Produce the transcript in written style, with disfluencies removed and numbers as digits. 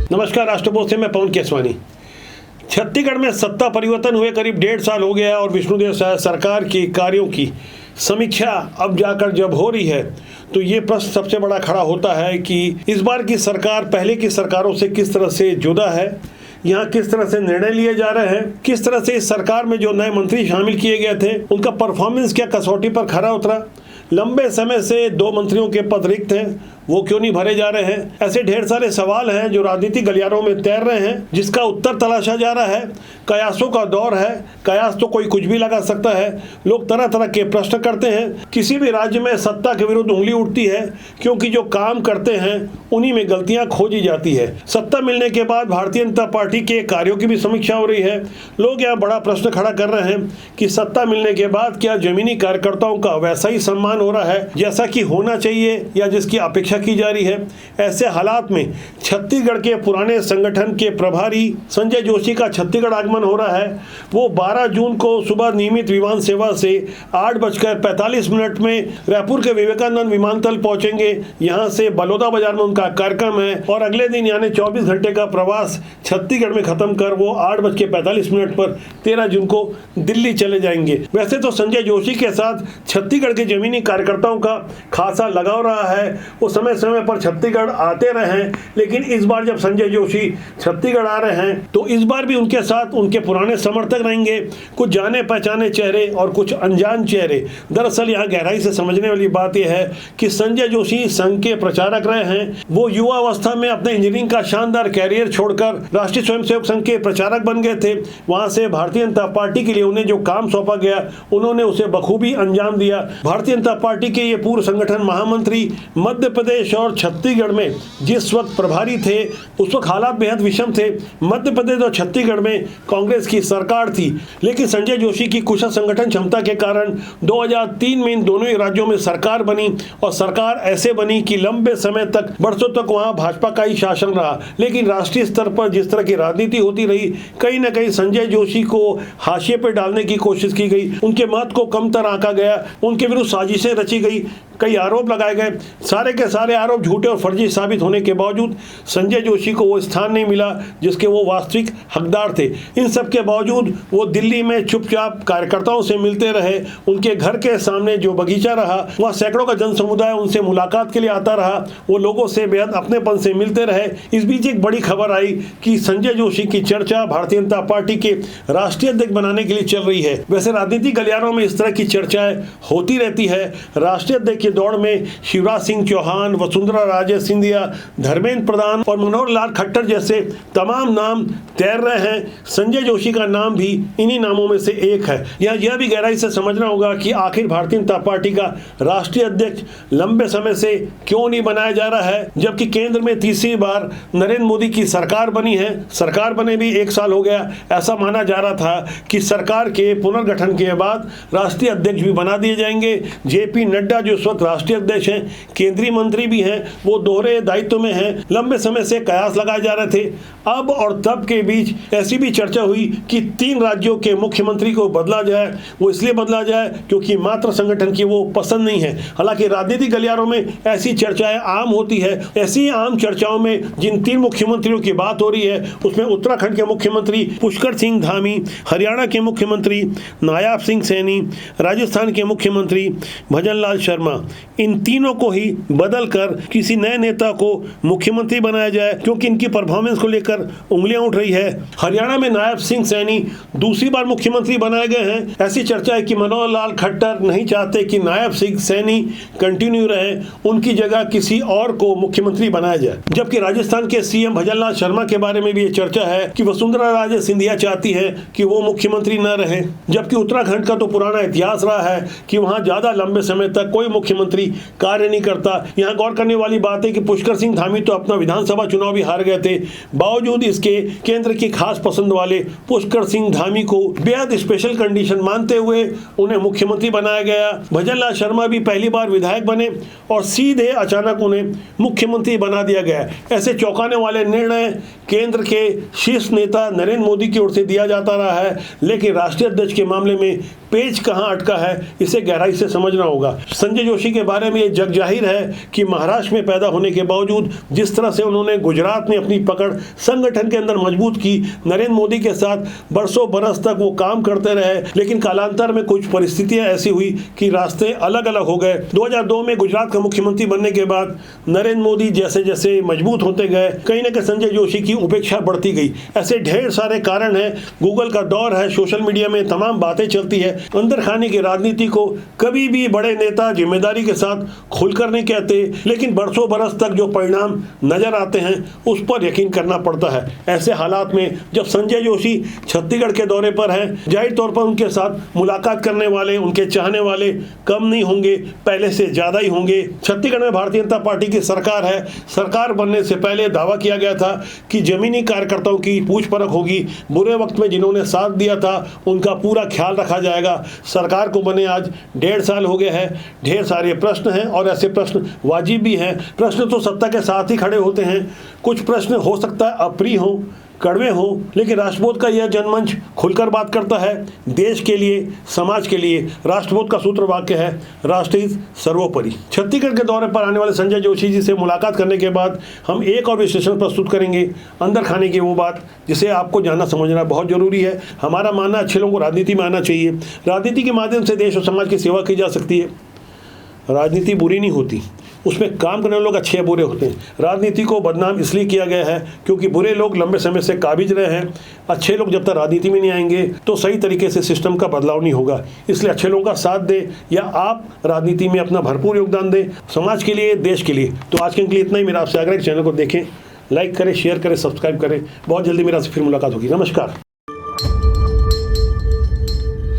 नमस्कार, राष्ट्रबोध से मैं पवन केसवानी। छत्तीसगढ़ में सत्ता परिवर्तन हुए करीब 1.5 साल हो गया और विष्णुदेव साय सरकार के कार्यों की समीक्षा अब जाकर जब हो रही है तो ये प्रश्न सबसे बड़ा खड़ा होता है कि इस बार की सरकार पहले की सरकारों से किस तरह से जुदा है, यहाँ किस तरह से निर्णय लिए जा रहे हैं, किस तरह से इस सरकार में जो नए मंत्री शामिल किए गए थे उनका परफॉर्मेंस क्या कसौटी पर खरा उतरा, लंबे समय से 2 मंत्रियों के पद रिक्त हैं वो क्यों नहीं भरे जा रहे हैं। ऐसे ढेर सारे सवाल हैं जो राजनीतिक गलियारों में तैर रहे हैं, जिसका उत्तर तलाशा जा रहा है। कयासों का दौर है, कयास तो कोई कुछ भी लगा सकता है। लोग तरह तरह के प्रश्न करते हैं। किसी भी राज्य में सत्ता के विरुद्ध उंगली उठती है क्योंकि जो काम करते हैं उन्हीं में गलतियां खोजी जाती है। सत्ता मिलने के बाद भारतीय जनता पार्टी के कार्यों की भी समीक्षा हो रही है। लोग यहाँ बड़ा प्रश्न खड़ा कर रहे हैं कि सत्ता मिलने के बाद क्या जमीनी कार्यकर्ताओं का वैसा ही सम्मान हो रहा है जैसा कि होना चाहिए या जिसकी अपेक्षा की जा रही है। ऐसे हालात में छत्तीसगढ़ के पुराने संगठन के प्रभारी संजय जोशी का छत्तीसगढ़ आगमन हो रहा है। वो 12 जून को सुबह नियमित विमान सेवा से 8:45 में रायपुर के विवेकानंद विमानतल पहुंचेंगे। यहां से बलौदा बाजार में उनका कार्यक्रम है और अगले दिन यानी 24 घंटे का प्रवास छत्तीसगढ़ में खत्म कर वो 8:45 पर 13 जून को दिल्ली चले जाएंगे। वैसे तो संजय जोशी के साथ छत्तीसगढ़ के जमीनी कार्यकर्ताओं का खासा लगाव रहा है। वो समय समय पर छत्तीसगढ़ आते रहे हैं, लेकिन इस बार जब संजय जोशी छत्तीसगढ़ आ रहे हैं तो इस बार भी उनके साथ उनके पुराने समर्थक रहेंगे, कुछ जाने पहचाने चेहरे और कुछ अनजान चेहरे। दरअसल यहाँ गहराई से समझने वाली बात यह है कि संजय जोशी संघ के प्रचारक रहे हैं। वो युवा अवस्था में अपने इंजीनियरिंग का शानदार कैरियर छोड़कर राष्ट्रीय स्वयंसेवक संघ के प्रचारक बन गए थे। वहां से भारतीय जनता पार्टी के लिए उन्हें जो काम सौंपा गया उन्होंने उसे बखूबी अंजाम दिया। भारतीय जनता पार्टी के ये पूर्व संगठन महामंत्री मध्य प्रदेश और छत्तीसगढ़ में जिस वक्त प्रभारी थे उस वक्त हालात बेहद विषम थे। मध्य प्रदेश और छत्तीसगढ़ में कांग्रेस की सरकार थी, लेकिन संजय जोशी की कुशल संगठन क्षमता के कारण 2003 में इन दोनों ही राज्यों में सरकार बनी और सरकार ऐसे बनी कि लंबे समय तक बरसों तक वहां भाजपा का ही शासन रहा। लेकिन राष्ट्रीय स्तर पर जिस तरह की राजनीति होती रही, कहीं ना कहीं संजय जोशी को हाशिए पर डालने की कोशिश की गई, उनके मत को कमतर आंका गया, उनके विरुद्ध साजिशें रची गई, कई आरोप लगाए गए। सारे के सारे आरोप झूठे और फर्जी साबित होने के बावजूद संजय जोशी को वो स्थान नहीं मिला जिसके वो वास्तविक हकदार थे। इन सब के बावजूद वो दिल्ली में चुपचाप कार्यकर्ताओं से मिलते रहे। उनके घर के सामने जो बगीचा रहा वहाँ सैकड़ों का जन समुदाय उनसे मुलाकात के लिए आता रहा। वो लोगों से बेहद अपनेपन से मिलते रहे। इस बीच एक बड़ी खबर आई कि संजय जोशी की चर्चा भारतीय जनता पार्टी के राष्ट्रीय अध्यक्ष बनाने के लिए चल रही है। वैसे राजनीतिक गलियारों में इस तरह की चर्चाएं होती रहती है। राष्ट्रीय अध्यक्ष के दौड़ में शिवराज सिंह चौहान, वसुंधरा राजे सिंधिया, धर्मेंद्र प्रधान और मनोहर लाल खट्टर जैसे तमाम नाम तैर रहे हैं। संजय जोशी का नाम भी इन्हीं नामों में से एक है। यह भी गहराई से समझना होगा कि आखिर भारतीय जनता पार्टी का राष्ट्रीय अध्यक्ष लंबे समय से क्यों नहीं बनाया जा रहा है, जबकि केंद्र में तीसरी बार नरेंद्र मोदी की सरकार बनी है। सरकार बने भी 1 साल हो गया। ऐसा माना जा रहा था कि सरकार के पुनर्गठन के बाद राष्ट्रीय अध्यक्ष भी बना दिए जाएंगे। जेपी नड्डा जो इस वक्त राष्ट्रीय अध्यक्ष हैं, केंद्रीय मंत्री भी हैं, वो दोहरे दायित्व में हैं। लंबे समय से कयास लगाए जा रहे थे। अब और तब के बीच ऐसी भी चर्चा हुई कि 3 राज्यों के मुख्यमंत्री को बदला जाए। वो इसलिए बदला जाए क्योंकि मात्र संगठन की वो पसंद नहीं है। हालांकि राजनीतिक गलियारों में ऐसी चर्चाएं आम होती है। ऐसी आम चर्चाओं में जिन 3 मुख्यमंत्रियों की बात हो रही है उसमें उत्तराखंड के मुख्यमंत्री पुष्कर सिंह धामी, हरियाणा के मुख्यमंत्री नायाब सिंह सैनी, राजस्थान के मुख्यमंत्री भजन लाल शर्मा, इन तीनों को ही बदल कर किसी नए नेता को मुख्यमंत्री बनाया जाए क्योंकि इनकी परफॉर्मेंस को लेकर उंगलियां उठ रही है। हरियाणा में नायब सिंह सैनी दूसरी बार मुख्यमंत्री बनाए गए हैं। ऐसी चर्चा है कि मनोहर लाल खट्टर नहीं चाहते कि नायब सिंह सैनी कंटिन्यू रहे, उनकी जगह किसी और को मुख्यमंत्री बनाया जाए। जबकि राजस्थान के सीएम भजन लाल शर्मा के बारे में भी ये चर्चा है कि वसुंधरा राजे सिंधिया चाहती है कि वो मुख्यमंत्री न रहे। जबकि उत्तराखंड का तो पुराना इतिहास रहा है कि वहां ज्यादा लंबे समय तक कोई मुख्यमंत्री कार्य नहीं करता। यहाँ गौर करने वाली बात है कि पुष्कर सिंह धामी तो अपना विधानसभा चुनाव भी हार गए थे। बावजूद इसके केंद्र की खास पसंद वाले पुष्कर सिंह धामी को बेहद स्पेशल कंडीशन मानते हुए उन्हें मुख्यमंत्री बनाया गया। भजन लाल शर्मा भी पहली बार विधायक बने और सीधे अचानक उन्हें मुख्यमंत्री बना दिया गया। ऐसे चौंकाने वाले निर्णय केंद्र के शीर्ष नेता नरेंद्र मोदी की ओर से दिया जाता रहा है, लेकिन राष्ट्रीय अध्यक्ष के मामले में पेच कहां अटका है इसे गहराई से समझना होगा। संजय जोशी के बारे में ये जग जाहिर है कि महाराष्ट्र में पैदा होने के बावजूद जिस तरह से उन्होंने गुजरात में अपनी पकड़ संगठन के अंदर मजबूत की, नरेंद्र मोदी के साथ बरसों बरस तक वो काम करते रहे, लेकिन कालांतर में कुछ परिस्थितियां ऐसी हुई कि रास्ते अलग अलग हो गए। 2002 में गुजरात का मुख्यमंत्री बनने के बाद नरेंद्र मोदी जैसे जैसे मजबूत होते गए, कहीं ना कहीं संजय जोशी की उपेक्षा बढ़ती गई। ऐसे ढेर सारे कारण हैं। गूगल का दौर है, सोशल मीडिया में तमाम बातें चलती है। अंदर खाने की राजनीति को कभी भी बड़े नेता जिम्मेदारी के साथ खुलकर नहीं कहते, लेकिन बरसों बरस तक जो परिणाम नजर आते हैं उस पर यकीन करना पड़ता है। ऐसे हालात में जब संजय जोशी छत्तीसगढ़ के दौरे पर हैं, जाहिर तौर पर उनके साथ मुलाकात करने वाले, उनके चाहने वाले कम नहीं होंगे, पहले से ज्यादा ही होंगे। छत्तीसगढ़ में भारतीय जनता पार्टी की सरकार है। सरकार बनने से पहले दावा किया गया था कि जमीनी कार्यकर्ताओं की पूछ परख होगी, बुरे वक्त में जिन्होंने साथ दिया था उनका पूरा ख्याल रखा जाएगा। सरकार को बने आज 1.5 साल हो गया है। ढेर सारे प्रश्न हैं और ऐसे प्रश्न वाजिब भी हैं। प्रश्न तो सत्ता के साथ ही खड़े होते हैं। कुछ प्रश्न हो सकता है अप्रिय हो, कड़वे हो, लेकिन राष्ट्रबोध का यह जनमंच खुलकर बात करता है। देश के लिए, समाज के लिए राष्ट्रबोध का सूत्र वाक्य है, राष्ट्रहित सर्वोपरि। छत्तीसगढ़ के दौरे पर आने वाले संजय जोशी जी से मुलाकात करने के बाद हम एक और विश्लेषण प्रस्तुत करेंगे, अंदर खाने की वो बात जिसे आपको जानना समझना बहुत जरूरी है। हमारा मानना अच्छे लोगों को राजनीति में आना चाहिए। राजनीति के माध्यम से देश और समाज की सेवा की जा सकती है। राजनीति बुरी नहीं होती, उसमें काम करने वाले लोग अच्छे या बुरे होते हैं। राजनीति को बदनाम इसलिए किया गया है क्योंकि बुरे लोग लंबे समय से काबिज रहे हैं। अच्छे लोग जब तक राजनीति में नहीं आएंगे तो सही तरीके से सिस्टम का बदलाव नहीं होगा। इसलिए अच्छे लोगों का साथ दें या आप राजनीति में अपना भरपूर योगदान दें, समाज के लिए, देश के लिए। तो आज के लिए इतना ही। मेरा आपसे आग्रह है, चैनल को देखें, लाइक करें, शेयर करें, सब्सक्राइब करें। बहुत जल्दी मेरा से फिर मुलाकात होगी। नमस्कार।